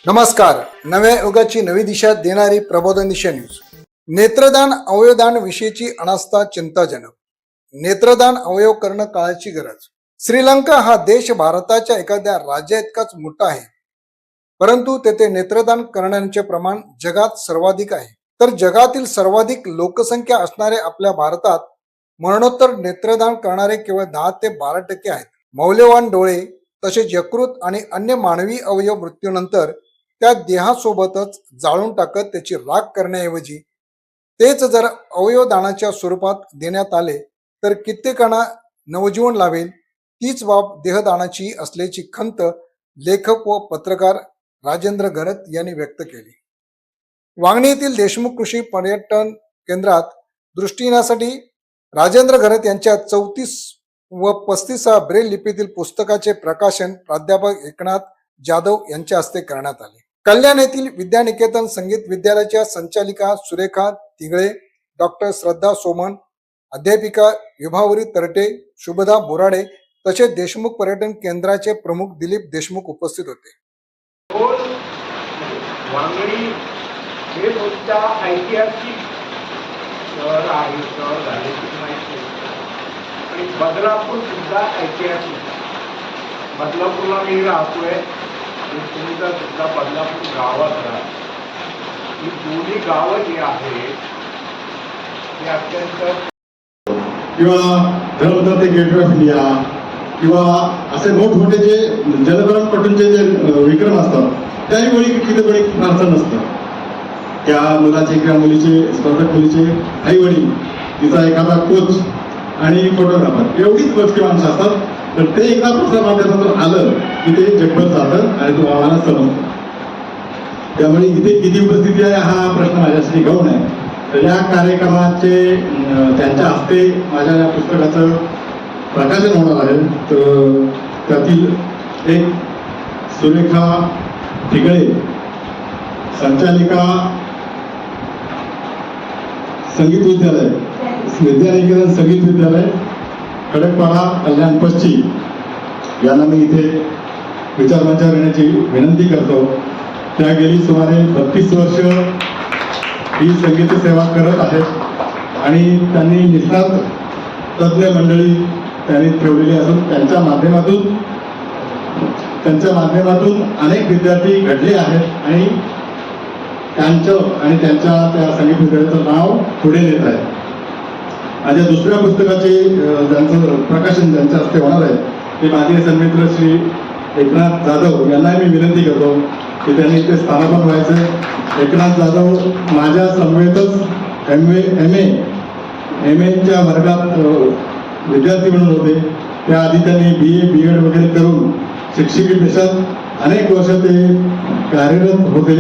नमस्कार. नव्या युगाची नवी दिशा देणारी प्रबोधन दिशा न्यूज. नेत्रदान अवयवदान विषयीची अनास्था चिंताजनक. नेत्रदान अवयव करणं काळाची गरज. श्रीलंका हा देश भारताच्या एखाद्या राज्या इतकाच मोठा आहे, परंतु तेथे नेत्रदान करणाऱ्यांचे प्रमाण जगात सर्वाधिक आहे. तर जगातील सर्वाधिक लोकसंख्या असणारे आपल्या भारतात मरणोत्तर नेत्रदान करणारे केवळ 10 ते 12% आहेत. मौल्यवान डोळे तसेच यकृत आणि अन्य मानवी अवयव मृत्यूनंतर त्या देहासोबतच जाळून टाकत त्याची राख करण्याऐवजी तेच जर अवयवदानाच्या स्वरूपात देण्यात आले तर कित्येकांना नवजीवन लाभेल. तीच बाब देहदानाची असल्याची खंत लेखक व पत्रकार राजेंद्र घरत यांनी व्यक्त केली. वांगणी येथील देशमुख कृषी पर्यटन केंद्रात दृष्टीहीनासाठी राजेंद्र घरत यांच्या 34 व 35 ब्रेल लिपीतील पुस्तकाचे प्रकाशन प्राध्यापक एकनाथ जाधव यांच्या हस्ते करण्यात आले. कल्याण येथील विद्यानिकेतन संगीत विद्यालयाच्या संचालिका सुरेखा तिगळे, डॉक्टर श्रद्धा सोमन, अध्यापिका विभावरी तरटे, शुभदा बोराडे तसेच देशमुख पर्यटन केंद्राचे प्रमुख दिलीप देशमुख उपस्थित होते. वांगणी हे तुमच्या ऐतिहासिक शहर आहे, शहर झाल्याची माहिती आणि बदलापूर सुद्धा ऐतिहासिक. बदलापूरला मी राहतोय आणि तुमचा सुद्धा बदलापूर गावात राहतो. ही दोन्ही गावं जी आहेत ती अत्यंत किंवा धर्मदत्त गेट ऑफ इंडिया किंवा असे मोठमोठे जे जलतरणपटूंचे जे विक्रम असतात त्याही वेळी तिथे कोणी फारसं नसतं. त्या मुलाचे किंवा मुलीचे स्पर्धक मुलीचे आई वडील, तिचा एखादा कोच आणि फोटोग्राफर एवढीच मोजकी माणसं असतात. तर ते एकदा प्रसारमाध्यमातून आलं की ते जगभर जातं आणि तो आम्हाला समजतं. त्यामुळे इथे किती उपस्थिती आहे हा प्रश्न माझ्यासाठी गौण आहे. तर या कार्यक्रमाचे त्यांच्या हस्ते माझ्या या पुस्तकाचं प्रकाशन होणार आहे. तर त्यातील एक सुरेखा ठिगळे, संचालिका संगीत विद्यालय, विद्यानिकेतन संगीत विद्यालय खडकपाडा कल्याण पश्चिम यांना मी इथे विचारमंचावर येण्याची विनंती करतो. त्या गेली सुमारे 32 वर्ष ही संगीत सेवा करत आहेत आणि त्यांनी निष्णात तज्ज्ञ मंडळी त्यांनी ठेवलेली असून त्यांच्या माध्यमातून अनेक विद्यार्थी घडले आहेत आणि त्यांच्या त्या संगीत विद्यालयाचं नाव पुढे नेत आहे. माझ्या दुसऱ्या पुस्तकाचे ज्यांचं प्रकाशन ज्यांच्या हस्ते होणार आहे ते माझे सन्मित्र श्री एकनाथ जाधव यांनाही मी विनंती करतो की त्यांनी ते स्थानापन्न व्हायचं. एकनाथ जाधव माझ्या समवेतच एम एच्या वर्गात विद्यार्थी म्हणून होते. त्याआधी त्यांनी BA BEd वगैरे करून शिक्षकी पेशात अनेक वर्ष ते कार्यरत होते.